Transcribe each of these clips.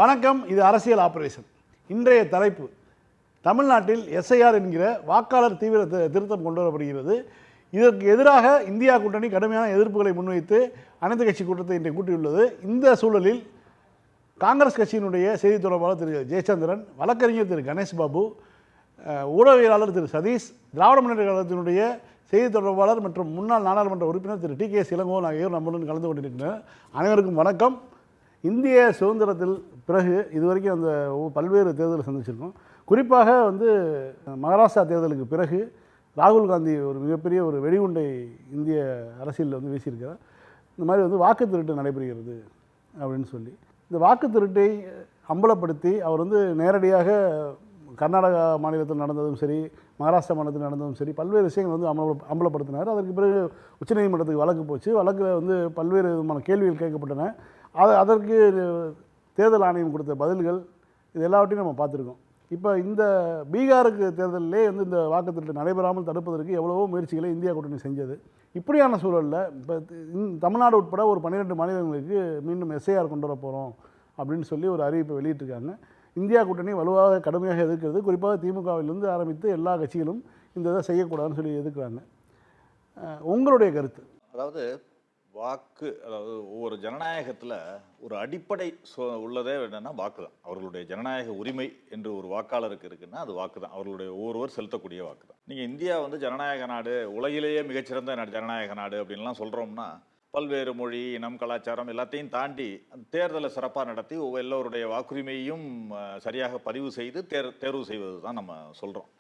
வணக்கம். இது அரசியல் ஆபரேஷன். இன்றைய தலைப்பு, தமிழ்நாட்டில் எஸ்ஐஆர் என்கிற வாக்காளர் தீவிர திருத்தம் கொண்டு வரப்படுகிறது. இதற்கு எதிராக இந்தியா கூட்டணி கடுமையான எதிர்ப்புகளை முன்வைத்து அனைத்து கட்சி கூட்டத்தை இன்றைக்கு கூட்டியுள்ளது. இந்த சூழலில் காங்கிரஸ் கட்சியினுடைய செய்தி தொடர்பாளர் திரு ஜெயச்சந்திரன், வழக்கறிஞர் திரு கணேஷ் பாபு, ஊடகவியலாளர் திரு சதீஷ், திராவிட முன்னேற்ற கழகத்தினுடைய செய்தி தொடர்பாளர் மற்றும் முன்னாள் நாடாளுமன்ற உறுப்பினர் திரு டி.கே. இளங்கோவன் ஆகியோர் நம்முடன் கலந்து கொண்டிருக்கின்றனர். அனைவருக்கும் வணக்கம். இந்திய சுதந்திரத்தில் பிறகு இதுவரைக்கும் அந்த பல்வேறு தேர்தலை சந்திச்சிருக்கோம். குறிப்பாக மகாராஷ்டிரா தேர்தலுக்கு பிறகு ராகுல் காந்தி ஒரு மிகப்பெரிய ஒரு வெடிகுண்டை இந்திய அரசியலில் வீசியிருக்கிறார். இந்த மாதிரி வாக்கு திருட்டு நடைபெறுகிறது அப்படின்னு சொல்லி இந்த வாக்கு திருட்டை அம்பலப்படுத்தி அவர் நேரடியாக கர்நாடகா மாநிலத்தில் நடந்ததும் சரி, மகாராஷ்டிரா மாநிலத்தில் நடந்ததும் சரி, பல்வேறு விஷயங்கள் அம்பலப்படுத்தினார். அதற்கு பிறகு உச்சநீதிமன்றத்துக்கு வழக்கு போச்சு. வழக்கில் பல்வேறு விதமான கேள்விகள் கேட்கப்பட்டன. அதற்கு தேர்தல் ஆணையம் கொடுத்த பதில்கள் இது எல்லாவற்றையும் நம்ம பார்த்துருக்கோம். இப்போ இந்த பீகாருக்கு தேர்தலிலே இந்த வாக்குத்திருட்டு நடைபெறாமல் தடுப்பதற்கு எவ்வளவோ முயற்சிகளை இந்தியா கூட்டணி செஞ்சது. இப்படியான சூழலில் இப்போ தமிழ்நாடு உட்பட ஒரு 12 மாநிலங்களுக்கு மீண்டும் எஸ்ஐஆர் கொண்டு வர போகிறோம் அப்படின்னு சொல்லி ஒரு அறிவிப்பை வெளியிட்டிருக்காங்க. இந்தியா கூட்டணி வலுவாக கடுமையாக எதிர்க்கிறது. குறிப்பாக திமுகவிலிருந்து ஆரம்பித்து எல்லா கட்சிகளும் இந்த இதை செய்யக்கூடாதுன்னு சொல்லி எதிர்க்கிறாங்க. உங்களுடைய கருத்து? அதாவது ஒவ்வொரு ஜனநாயகத்தில் ஒரு அடிப்படை உள்ளதே என்னென்னா வாக்கு தான். அவர்களுடைய ஜனநாயக உரிமை என்று ஒரு வாக்காளருக்கு இருக்குன்னா அது வாக்கு தான். அவர்களுடைய ஒவ்வொருவர் செலுத்தக்கூடிய வாக்கு தான். நீங்கள் இந்தியா ஜனநாயக நாடு, உலகிலேயே மிகச்சிறந்த ஜனநாயக நாடு அப்படின்லாம் சொல்கிறோம்னா பல்வேறு மொழி, இனம், கலாச்சாரம் எல்லாத்தையும் தாண்டி அந்த தேர்தலை சிறப்பாக நடத்தி எல்லோருடைய வாக்குரிமையும் சரியாக பதிவு செய்து தேர்வு செய்வது தான் நம்ம சொல்கிறோம்.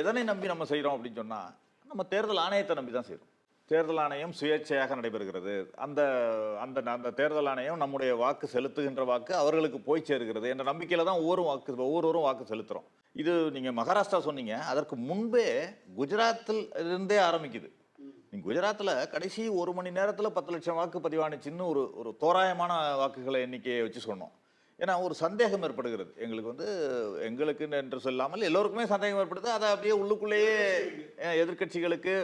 எதனை நம்பி நம்ம செய்கிறோம் அப்படின்னு சொன்னால் நம்ம தேர்தல் ஆணையத்தை நம்பி தான் செய்கிறோம். தேர்தல் ஆணையம் சுயேட்சையாக நடைபெறுகிறது. அந்த அந்த தேர்தல் ஆணையம் நம்முடைய வாக்கு செலுத்துகின்ற வாக்கு அவர்களுக்கு போய் சேருகிறது என்ற நம்பிக்கையில் தான் ஒவ்வொருவரும் வாக்கு செலுத்துகிறோம். இது நீங்கள் மகாராஷ்டிரா சொன்னீங்க, அதற்கு முன்பே குஜராத்தில் இருந்தே ஆரம்பிக்குது. நீங்கள் குஜராத்தில் கடைசி 1 மணி நேரத்தில் 10 லட்சம் வாக்கு பதிவானுச்சின்னு ஒரு தோராயமான வாக்குகளை எண்ணிக்கையை வச்சு சொன்னோம். ஏன்னா ஒரு சந்தேகம் ஏற்படுகிறது எங்களுக்கு என்று சொல்லாமல் எல்லோருக்குமே சந்தேகம் ஏற்படுது. அதை அப்படியே உள்ளுக்குள்ளேயே எதிர்கட்சிகளுக்கு,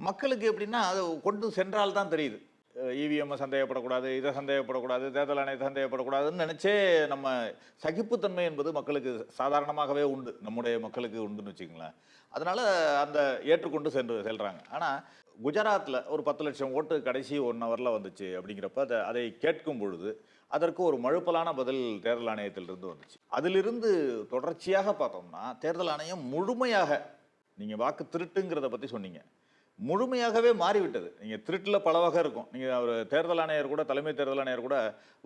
மக்களுக்கு எப்படின்னா அதை கொண்டு சென்றால் தான் தெரியுது. இவிஎம் சந்தேகப்படக்கூடாது, இதை சந்தேகப்படக்கூடாது, தேர்தல் ஆணையத்தை சந்தேகப்படக்கூடாதுன்னு நினச்சே நம்ம சகிப்புத்தன்மை என்பது மக்களுக்கு சாதாரணமாகவே உண்டு, நம்முடைய மக்களுக்கு உண்டுன்னு வச்சுக்கங்களேன். அதனால் அந்த ஏற்றுக்கொண்டு செல்கிறாங்க. ஆனால் குஜராத்தில் ஒரு 10 லட்சம் ஓட்டு கடைசி 1 ஹவரில் வந்துச்சு அப்படிங்கிறப்ப அதை கேட்கும் பொழுது அதற்கு ஒரு மழுப்பலான பதில் தேர்தல் ஆணையத்திலிருந்து வந்துச்சு. அதிலிருந்து தொடர்ச்சியாக பார்த்தோம்னா தேர்தல் ஆணையம் முழுமையாக, நீங்கள் வாக்கு திருட்டுங்கிறத பற்றி சொன்னீங்க, முழுமையாகவே மாறிவிட்டது. நீங்கள் திருட்டில் பல வகை இருக்கும். நீங்கள் ஒரு தேர்தல் ஆணையர் கூட, தலைமை தேர்தல் ஆணையர் கூட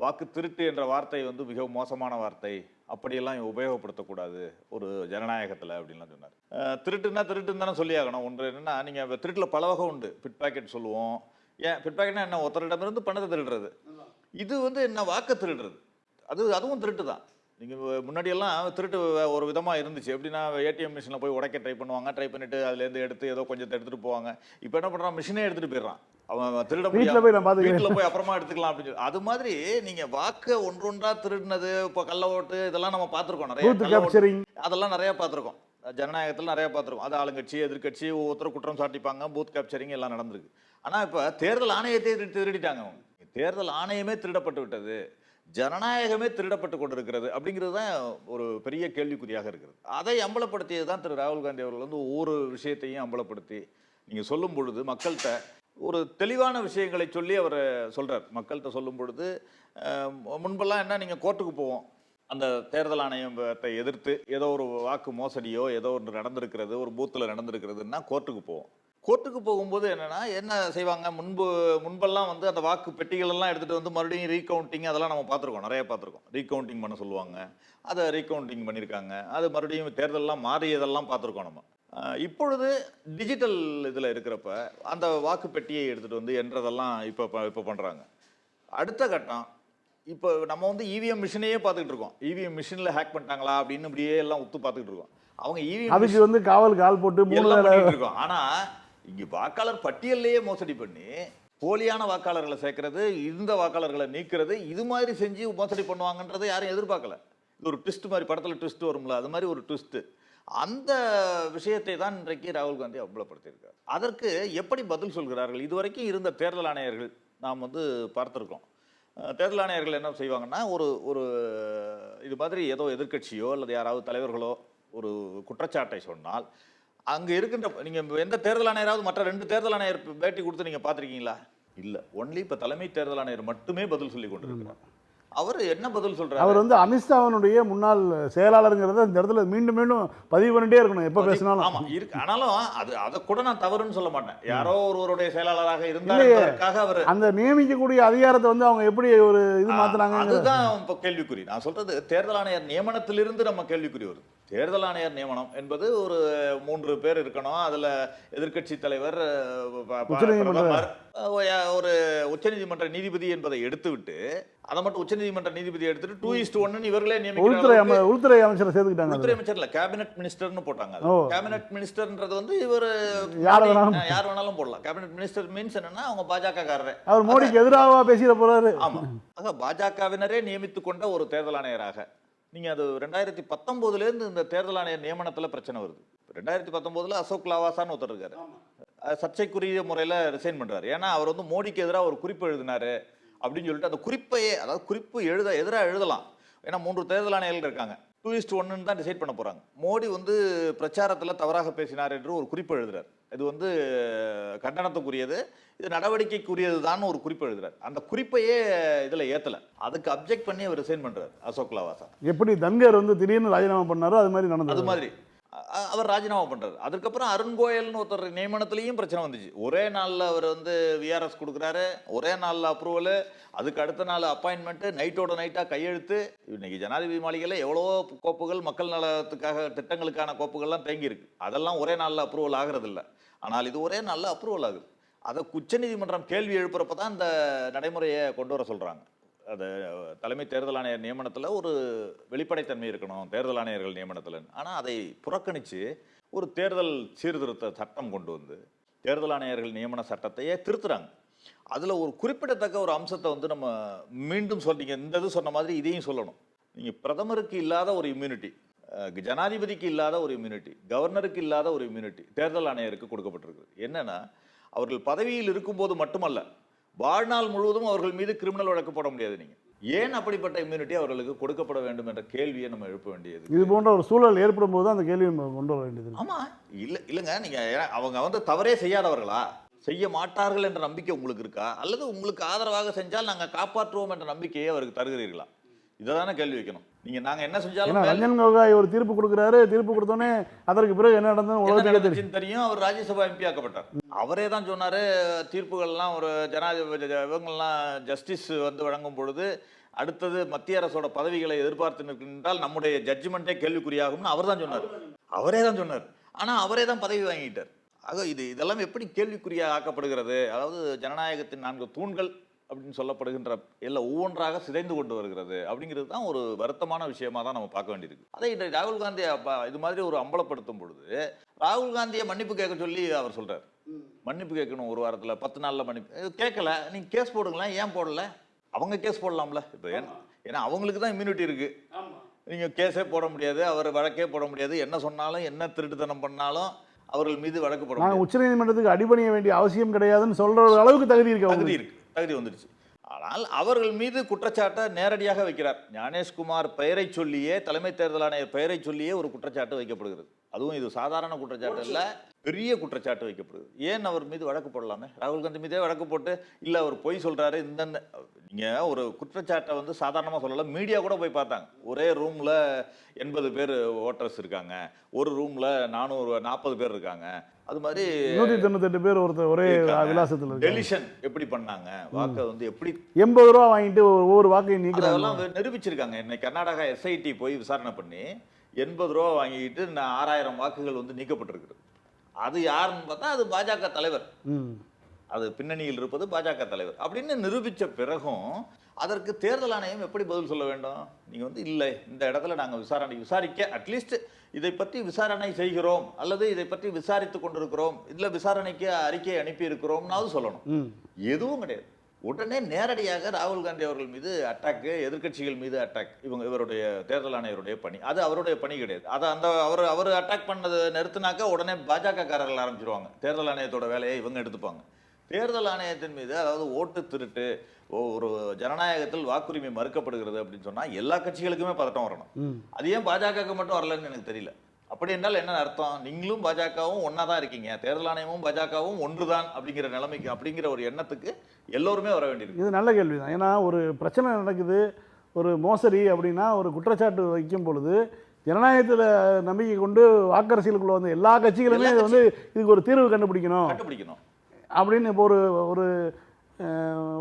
வாக்கு திருட்டு என்ற வார்த்தை மிகவும் மோசமான வார்த்தை, அப்படியெல்லாம் உபயோகப்படுத்தக்கூடாது ஒரு ஜனநாயகத்தில் அப்படின்லாம் சொன்னார். திருட்டுன்னா திருட்டுன்னு தானே சொல்லி ஆகணும். ஒன்று என்னென்னா, நீங்கள் திருட்டில் பல வகை உண்டு. பிட் பாக்கெட் சொல்லுவோம். ஏன் பிட் பாக்கெட்னா என்ன? ஒருத்தரிடமிருந்து பணத்தை திருடுறது. இது என்ன வாக்கு திருடுறது, அதுவும் திருட்டு தான். நீங்கள் முன்னாடியெல்லாம் திருட்டு ஒரு விதமாக இருந்துச்சு. எப்படின்னா ஏடிஎம் மிஷினில் போய் உடைக்க ட்ரை பண்ணிவிட்டு அதுலேருந்து எடுத்து ஏதோ கொஞ்சத்தை எடுத்துகிட்டு போவாங்க. இப்போ என்ன பண்ணுறான், மிஷினே எடுத்துகிட்டு போயிடறான். அவன் திருட வீட்டில் போய் அப்புறமா எடுத்துக்கலாம் அப்படின்னு சொல்லி. அது மாதிரி நீங்கள் வாக்கை ஒன்றொன்றா திருடினது, இப்போ கள்ள ஓட்டு, இதெல்லாம் நம்ம பார்த்துருக்கோம். நிறைய அதெல்லாம் நிறையா பார்த்துருக்கோம். ஜனநாயகத்தில் நிறையா பார்த்துருக்கோம். அது ஆளுங்கட்சி, எதிர்கட்சி ஒவ்வொருத்தரும் குற்றம் சாட்டிப்பாங்க. பூத் கேப்சரிங் எல்லாம் நடந்திருக்கு. ஆனால் இப்போ தேர்தல் ஆணையத்தை திருடிட்டாங்க. தேர்தல் ஆணையமே திருடப்பட்டு விட்டது, ஜனநாயகமே திருடப்பட்டு கொண்டிருக்கிறது அப்படிங்கிறது தான் ஒரு பெரிய கேள்விக்குறியாக இருக்கிறது. அதை அம்பலப்படுத்தியது தான் திரு ராகுல் காந்தி அவர்கள் ஒவ்வொரு விஷயத்தையும் அம்பலப்படுத்தி நீங்கள் சொல்லும் பொழுது மக்கள்கிட்ட ஒரு தெளிவான விஷயங்களை சொல்லி அவர் சொல்கிறார். மக்கள்கிட்ட சொல்லும் பொழுது முன்பெல்லாம் என்ன, நீங்கள் கோர்ட்டுக்கு போவோம், அந்த தேர்தல் ஆணையத்தை எதிர்த்து ஏதோ ஒரு வாக்கு மோசடியோ ஏதோ ஒன்று நடந்திருக்கிறது, ஒரு பூத்தில் நடந்திருக்கிறதுன்னா கோர்ட்டுக்கு போவோம். கோர்ட்டுக்கு போகும்போது என்ன செய்வாங்க, முன்பெல்லாம் அந்த வாக்கு பெட்டிகளெல்லாம் எடுத்துகிட்டு மறுபடியும் ரீகவுண்டிங் அதெல்லாம் நம்ம பார்த்துருக்கோம், நிறைய பார்த்துருக்கோம். ரீகவுண்டிங் பண்ண சொல்லுவாங்க, அதை ரீகவுண்டிங் பண்ணியிருக்காங்க. அது மறுபடியும் தேர்தலெலாம் மாறியதெல்லாம் பார்த்துருக்கோம் நம்ம. இப்பொழுது டிஜிட்டல் இதில் இருக்கிறப்ப அந்த வாக்கு பெட்டியை எடுத்துகிட்டு என்றதெல்லாம் இப்போ பண்ணுறாங்க. அடுத்த கட்டம், இப்போ நம்ம இவிஎம் மிஷினையே பார்த்துக்கிட்டு இருக்கோம். இவிஎம் மிஷினில் ஹேக் பண்ணிட்டாங்களா அப்படின்னு இப்படியே எல்லாம் உத்து பார்த்துக்கிட்டு இருக்கோம். அவங்க இவிஎம் அதுக்கு காவல் போட்டு இருக்கோம். ஆனால் இங்கே வாக்காளர் பட்டியல்லையே மோசடி பண்ணி போலியான வாக்காளர்களை சேர்க்கறது, இந்த வாக்காளர்களை நீக்கிறது, இது மாதிரி செஞ்சு மோசடி பண்ணுவாங்கன்றதை யாரும் எதிர்பார்க்கல. இது ஒரு ட்விஸ்ட் மாதிரி, படத்தில் ட்விஸ்ட் வரும்ல, அது மாதிரி ஒரு ட்விஸ்ட்டு. அந்த விஷயத்தை தான் இன்றைக்கு ராகுல் காந்தி அம்பலப்படுத்தியிருக்கார். அதற்கு எப்படி பதில் சொல்கிறார்கள்? இதுவரைக்கும் இருந்த தேர்தல் ஆணையர்கள் நாம் பார்த்துருக்கோம். தேர்தல் ஆணையர்கள் என்ன செய்வாங்கன்னா ஒரு ஒரு இது மாதிரி ஏதோ எதிர்க்கட்சியோ அல்லது யாராவது தலைவர்களோ ஒரு குற்றச்சாட்டை சொன்னால் அங்கே இருக்கின்ற நீங்கள் எந்த தேர்தல் ஆணையராவது மற்ற 2 தேர்தல் ஆணையர் பேட்டி கொடுத்து நீங்கள் பார்த்துருக்கீங்களா? இல்லை. ஒன்லி இப்போ தலைமை தேர்தல் ஆணையர் மட்டுமே பதில் சொல்லி கொண்டிருக்கிறார். அவர் என்ன பதில் சொல்றாரு? அவர் வந்து அமித்ஷாவினுடைய முன்னாள் செயலாளருங்கிறத இந்த இடத்துல மீண்டும் மீண்டும் பதிவு பண்ணிட்டே இருக்கணும் எப்ப பேசினாலும். ஆமா இருக்கு. ஆனாலும் அதை கூட நான் தவறுன்னு சொல்ல மாட்டேன். யாரோ ஒருவருடைய செயலாளராக இருந்தாருக்காக அவர் அந்த நியமிக்கக்கூடிய அதிகாரத்தை வந்து அவங்க எப்படி ஒரு இது மாத்துறாங்க? அதுதான் இப்போ கேள்விக்குறி. நான் சொல்றது தேர்தல் ஆணையர் நியமனத்திலிருந்து நம்ம கேள்விக்குறி வருது. தேர்தல் ஆணையர் நியமனம் என்பது ஒரு 3 பேர் இருக்கணும். அதுல எதிர்க்கட்சி தலைவர், பிரதமர், ஒரு உச்சநீதிமன்ற நீதிபதி என்பதை எடுத்துவிட்டு அதை மட்டும் உச்சநீதிமன்ற நீதிபதி எடுத்துட்டு 2:1 இவர்களே நியமிக்கிறாங்க. உள்துறை அமைச்சர் சேர்த்துக்கிட்டாங்க. உள்துறை அமைச்சர் இல்ல, கேபினெட் மினிஸ்டர்னு போட்டாங்க. கேபினெட் மினிஸ்டர்ன்றது வந்து இவர் யார் வேணாலும் போடலாம். கேபினெட் மினிஸ்டர் மீன்ஸ் என்னன்னா அவங்க பாஜக காரரே. அவர் மோடிக்கு எதிராக பேசிட போறாரு. ஆமா, ஆக பாஜகவினரே நியமித்துக் கொண்ட ஒரு தேர்தல் ஆணையராக நீங்க அது 2019 இந்த தேர்தல் ஆணையர் நியமனத்துல பிரச்சனை வருது. 2019 அசோக் லாவாசான்னு ஒருத்தர் இருக்காரு. சர்ச்சைக்குரிய முறையில் ரிசைன் பண்றாரு. ஏன்னா அவர் வந்து மோடிக்கு எதிராக ஒரு குறிப்பு எழுதினாரு அப்படின்னு சொல்லிட்டு அந்த குறிப்பையே, அதாவது குறிப்பு எதிராக எழுதலாம். ஏன்னா 3 தேர்தல் ஆணையர்கள் இருக்காங்க. 2:1 தான் டிசைட் பண்ண போறாங்க. மோடி வந்து பிரச்சாரத்தில் தவறாக பேசினார் என்று ஒரு குறிப்பு எழுதுறாரு. இது வந்து கண்டனத்துக்குரியது, இது நடவடிக்கைக்குரியது தான் ஒரு குறிப்பு எழுதுறாரு. அந்த குறிப்பையே இதுல ஏத்தல. அதுக்கு அப்ஜெக்ட் பண்ணி அவர் ரிசைன் பண்றாரு அசோக் லாவாசா. எப்படி தன்கர் வந்து திடீர்னு ராஜினாமா பண்ணாரோ அது மாதிரி நடந்தது. அது மாதிரி அவர் ராஜினாமா பண்றாரு. அதுக்கப்புறம் அருண் கோயல்னு ஒருத்தர் நியமனத்திலையும் பிரச்சனை வந்துச்சு. ஒரே நாள்ல அவர் வந்து விஆர்எஸ் கொடுக்குறாரு, ஒரே நாள்ல அப்ரூவல், அதுக்கு அடுத்த நாள் அப்பாயின்மெண்ட், நைட்டோட நைட்டா கையெழுத்து. இன்னைக்கு ஜனாதிபதி மாளிகையில் எவ்வளவோ கோப்புகள் மக்கள் நலத்துக்காக திட்டங்களுக்கான கோப்புகள்லாம் தேங்கி இருக்கு. அதெல்லாம் ஒரே நாளில் அப்ரூவல் ஆகிறது இல்லை. ஆனால் இது ஒரே நாளில் அப்ரூவல் ஆகுது. அதை உச்சநீதிமன்றம் கேள்வி எழுப்புறப்ப தான் இந்த நடைமுறையை கொண்டு வர சொல்றாங்க. அது தலைமை தேர்தல் ஆணையர் நியமனத்தில் ஒரு வெளிப்படைத்தன்மை இருக்கணும் தேர்தல் ஆணையர்கள் நியமனத்தில். ஆனால் அதை புறக்கணித்து ஒரு தேர்தல் சீர்திருத்த சட்டம் கொண்டு வந்து தேர்தல் ஆணையர்கள் நியமன சட்டத்தையே திருத்துறாங்க. அதில் ஒரு குறிப்பிடத்தக்க ஒரு அம்சத்தை வந்து நம்ம மீண்டும் சொன்னீங்க, இந்த இது சொன்ன மாதிரி இதையும் சொல்லணும். நீங்கள் பிரதமருக்கு இல்லாத ஒரு இம்யூனிட்டி, ஜனாதிபதிக்கு இல்லாத ஒரு இம்யூனிட்டி, கவர்னருக்கு இல்லாத ஒரு இம்யூனிட்டி தேர்தல் ஆணையருக்கு கொடுக்கப்பட்டிருக்கு. என்னன்னா, அவர்கள் பதவியில் இருக்கும்போது மட்டுமல்ல, வாழ்நாள் முழுவதும் அவர்கள் மீது கிரிமினல் வழக்கு போட முடியாது. நீங்க ஏன் அப்படிப்பட்ட இம்யூனிட்டி அவர்களுக்கு கொடுக்கப்பட வேண்டும் என்ற கேள்வியை நம்ம எழுப்ப வேண்டியது. இது போன்ற ஒரு சூழல் ஏற்படும் போது அந்த கேள்வியை கொண்டு வர வேண்டியது. ஆமா, இல்லைங்க, நீங்க அவங்க வந்து தவறே செய்யாதவர்களா? செய்ய மாட்டார்கள் என்ற நம்பிக்கை உங்களுக்கு இருக்கா? அல்லது உங்களுக்கு ஆதரவாக செஞ்சால் நாங்கள் காப்பாற்றுவோம் என்ற நம்பிக்கையை அவருக்கு தருகிறீர்களா? இதை தானே கேள்வி வைக்கணும். நீங்க நாங்க என்ன செஞ்சாலும் ரஞ்சன் கோகாய் ஒரு தீர்ப்பு கொடுக்குறாரு, தீர்ப்பு கொடுத்தோன்னே அதற்கு பிறகு என்ன நடந்தது தெரியும். அவர் ராஜ்யசபா எம்பி ஆக்கப்பட்டார். அவரே தான் சொன்னாரு, தீர்ப்புகள்லாம் ஒரு ஜனாதிபதி இவங்கெல்லாம் ஜஸ்டிஸ் வந்து வழங்கும் பொழுது அடுத்தது மத்திய அரசோட பதவிகளை எதிர்பார்த்து நிற்கின்றால் நம்முடைய ஜட்ஜ்மெண்ட்டே கேள்விக்குறியாகும்னு அவர் தான் சொன்னார். அவரே தான் சொன்னார். ஆனா அவரே தான் பதவி வாங்கிட்டார். ஆக இதெல்லாம் எப்படி கேள்விக்குறியாக ஆக்கப்படுகிறது? அதாவது ஜனநாயகத்தின் 4 தூண்கள் அப்படின்னு சொல்லப்படுகின்ற எல்லாம் ஒவ்வொன்றாக சிதைந்து கொண்டு வருகிறது அப்படிங்கிறது தான் ஒரு வருத்தமான விஷயமா தான் நம்ம பார்க்க வேண்டியிருக்கு. அதை இன்றைக்கு ராகுல் காந்தி இது மாதிரி ஒரு அம்பலப்படுத்தும் பொழுது ராகுல் காந்தியை மன்னிப்பு கேட்க சொல்லி அவர் சொல்றாரு. மன்னிப்பு கேட்கணும், ஒரு வாரத்தில் 10 நாளில் மன்னிப்பு கேட்கல. நீங்க கேஸ் போடுங்களேன், ஏன் போடல? அவங்க கேஸ் போடலாம்ல. இப்போ ஏன்னா அவங்களுக்கு தான் இம்யூனிட்டி இருக்கு. நீங்க கேஸே போட முடியாது, அவர் வழக்கே போட முடியாது. என்ன சொன்னாலும் என்ன திருட்டுத்தனம் பண்ணாலும் அவர்கள் மீது வழக்கு போட முடியாது. உச்சநீதிமன்றத்துக்கு அடிபணிய வேண்டிய அவசியம் கிடையாதுன்னு சொல்ற அளவுக்கு தகுதி வந்துருச்சு. ஆனால் அவர்கள் மீது குற்றச்சாட்டை நேரடியாக வைக்கிறார். ஞானேஷ்குமார் பெயரை சொல்லியே, தலைமை தேர்தல் ஆணையர் பெயரை சொல்லியே ஒரு குற்றச்சாட்டு வைக்கப்படுகிறது. அதுவும் இது சாதாரண குற்றச்சாட்டு இல்லை, பெரிய குற்றச்சாட்டு வைக்கப்படுது. ஏன் அவர் மீது வழக்கு போடலாமே? ராகுல் காந்தி மீதே வழக்கு போட்டு இல்லை அவர் பொய் சொல்றாரு இந்த நீங்கள் ஒரு குற்றச்சாட்டை வந்து சாதாரணமாக சொல்லலை. மீடியா கூட போய் பார்த்தாங்க. ஒரே ரூமில் 80 பேர் ஓட்டர்ஸ் இருக்காங்க, ஒரு ரூமில் 440 பேர் இருக்காங்க. அது மாதிரி 198 பேர் ஒரே விலாசத்தில் டெலிஷன் எப்படி பண்ணாங்க, வாக்கை வந்து எப்படி 80 ரூபா வாங்கிட்டு ஒவ்வொரு வாக்கையும் நீக்கிறதெல்லாம் நிரூபிச்சிருக்காங்க. இன்னைக்கு கர்நாடகா SIT போய் விசாரணை பண்ணி 80 ரூபா வாங்கிட்டு 6000 வாக்குகள் வந்து நீக்கப்பட்டிருக்கு. அது யாருன்னு பார்த்தா அது பாஜக தலைவர், அது பின்னணியில் இருப்பது பாஜக தலைவர் அப்படின்னு நிரூபித்த பிறகும் அதற்கு தேர்தல் ஆணையம் எப்படி பதில் சொல்ல வேண்டும்? நீங்கள் வந்து இல்லை, இந்த இடத்துல நாங்கள் விசாரிக்க அட்லீஸ்ட் இதை பற்றி விசாரணை செய்கிறோம் அல்லது இதை பற்றி விசாரித்து கொண்டிருக்கிறோம், இதில் விசாரணைக்கு அறிக்கை அனுப்பி இருக்கிறோம்னாவது சொல்லணும். எதுவும் கிடையாது. உடனே நேரடியாக ராகுல் காந்தி அவர்கள் மீது அட்டாக்கு, எதிர்க்கட்சிகள் மீது அட்டாக். இவருடைய தேர்தல் ஆணையருடைய பணி, அது அவருடைய பணி கிடையாது. அதை அவர் அட்டாக் பண்ணது நிறுத்தினாக்க உடனே பாஜக காரர்கள் ஆரம்பிச்சிருவாங்க. தேர்தல் ஆணையத்தோட வேலையை இவங்க எடுத்துப்பாங்க. தேர்தல் ஆணையத்தின் மீது, அதாவது ஓட்டு திருட்டு, ஒரு ஜனநாயகத்தில் வாக்குரிமை மறுக்கப்படுகிறது அப்படின்னு சொன்னா எல்லா கட்சிகளுக்குமே பதட்டம் வரணும். அது ஏன் பாஜகவுக்கு மட்டும் வரலன்னு எனக்கு தெரியல. அப்படி என்றால் என்ன அர்த்தம்? நீங்களும் பாஜகவும் ஒன்னா தான் இருக்கீங்க, தேர்தல் ஆணையமும் பாஜகவும் ஒன்றுதான் அப்படிங்கிற நிலைமைக்கு, அப்படிங்கிற ஒரு எண்ணத்துக்கு எல்லோருமே வர வேண்டியிருக்கு. இது நல்ல கேள்வி தான். ஏன்னா ஒரு பிரச்சனை நடக்குது, ஒரு மோசடி அப்படின்னா ஒரு குற்றச்சாட்டு வைக்கும் பொழுது ஜனநாயகத்தில் நம்பிக்கை கொண்டு வாக்கரசியலுக்குள்ள வந்து எல்லா கட்சிகளுமே இது வந்து இதுக்கு ஒரு தீர்வு கண்டுபிடிக்கணும் அப்படின்னு. இப்போ ஒரு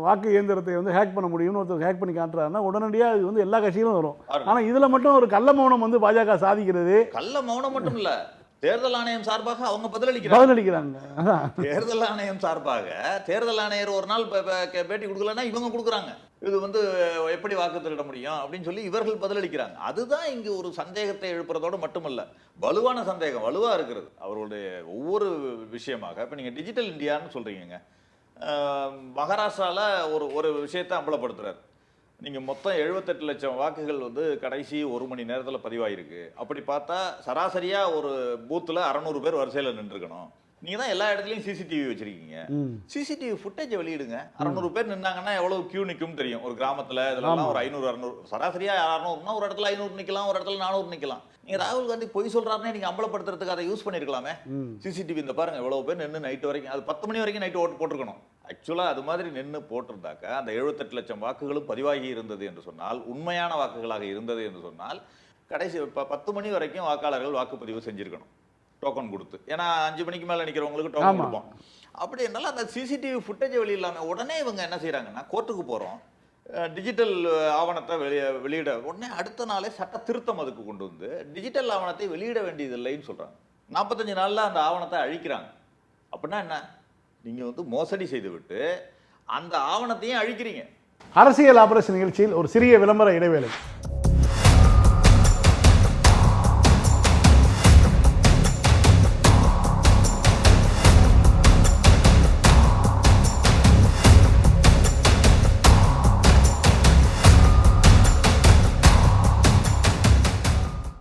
வாக்கு இயந்திரத்தை வந்து ஹேக் பண்ண முடியும்னு ஒருத்தர் ஹேக் பண்ணி காட்டுறாருன்னா உடனடியாக இது வந்து எல்லா கட்சிகளும் வரும். ஆனால் இதில் மட்டும் ஒரு கள்ள மௌனம் வந்து பாஜக சாதிக்கிறது. கள்ள மௌனம் மட்டும் இல்லை, தேர்தல் ஆணையம் சார்பாக அவங்க பதிலளிக்கிறாங்க. தேர்தல் ஆணையம் சார்பாக தேர்தல் ஆணையர் ஒரு நாள் பேட்டி கொடுக்கலன்னா இவங்க கொடுக்குறாங்க. இது வந்து எப்படி வாக்கு திருட முடியும் அப்படின்னு சொல்லி இவர்கள் பதிலளிக்கிறாங்க. அதுதான் இங்கு ஒரு சந்தேகத்தை எழுப்புறதோடு மட்டுமல்ல, வலுவான சந்தேகம் வலுவா இருக்கிறது அவர்களுடைய ஒவ்வொரு விஷயமாக. இப்போ நீங்க டிஜிட்டல் இந்தியான்னு சொல்றீங்க, மகாராஷ்டிரால ஒரு விஷயத்தை அம்பலப்படுத்துறாரு. நீங்க மொத்தம் 78 லட்சம் வாக்குகள் வந்து கடைசி 1 மணி நேரத்துல பதிவாயிருக்கு. அப்படி பார்த்தா சராசரியா ஒரு பூத்துல 600 பேர் வரிசையில நின்றுக்கணும். நீங்க தான் எல்லா இடத்துலயும் சிசிடிவி வச்சிருக்கீங்க. CCTV footage வெளியிடுங்க. 600 பேர் நின்னாங்கன்னா எவ்வளவு கியூ நிக்கும் தெரியும். ஒரு கிராமத்துல இதெல்லாம் ஒரு 500 600, சராசரியா 600னா ஒரு இடத்துல 500 நிக்கலாம், ஒரு இடத்துல 400 நிக்கலாம். நீங்க ராகுல் காந்தி பொய் சொல்றாருன்னு நீங்க அம்பலப்படுத்துறதுக்கு அதை யூஸ் பண்ணிருக்கலாமே. சிசிடிவி இந்த பாருங்க எவ்வளவு பேர் நின்று நைட் வரைக்கும், அது 10 மணி வரைக்கும் நைட் ஓட்டு போட்டிருக்கணும். ஆக்சுவலா அது மாதிரி நின்று போட்டிருந்தாக்க அந்த 78 லட்சம் வாக்குகளும் பதிவாகி இருந்தது என்று சொன்னால், உண்மையான வாக்குகளாக இருந்தது என்று சொன்னால், கடைசி 10 மணி வரைக்கும் வாக்காளர்கள் வாக்குப்பதிவு செஞ்சிருக்கணும் டோக்கன் கொடுத்து. ஏன்னா 5 மணிக்கு மேல நிக்கிறவங்களுக்கு டோக்கன் கொடுப்போம். அப்படி என்னால அந்த சிசிடிவி ஃபுட்டேஜ் வெளியில்லாம உடனே இவங்க என்ன செய்யறாங்கன்னா, கோர்ட்டுக்கு போறோம், டிஜிட்டல் ஆவணத்தை வெளியிட உடனே அடுத்த நாளே சட்ட திருத்தம் அதுக்கு கொண்டு வந்து டிஜிட்டல் ஆவணத்தை வெளியிட வேண்டியதில்லைன்னு சொல்றாங்க. 45 நாள்ல அந்த ஆவணத்தை அழிக்கிறாங்க. அப்படின்னா என்ன? நீங்க வந்து மோசடி செய்துவிட்டு அந்த ஆவணத்தையும் அழிக்கிறீங்க. அரசியல் ஆபரேஷன் நிகழ்ச்சியில் ஒரு சிறிய விளம்பர இடைவேளை.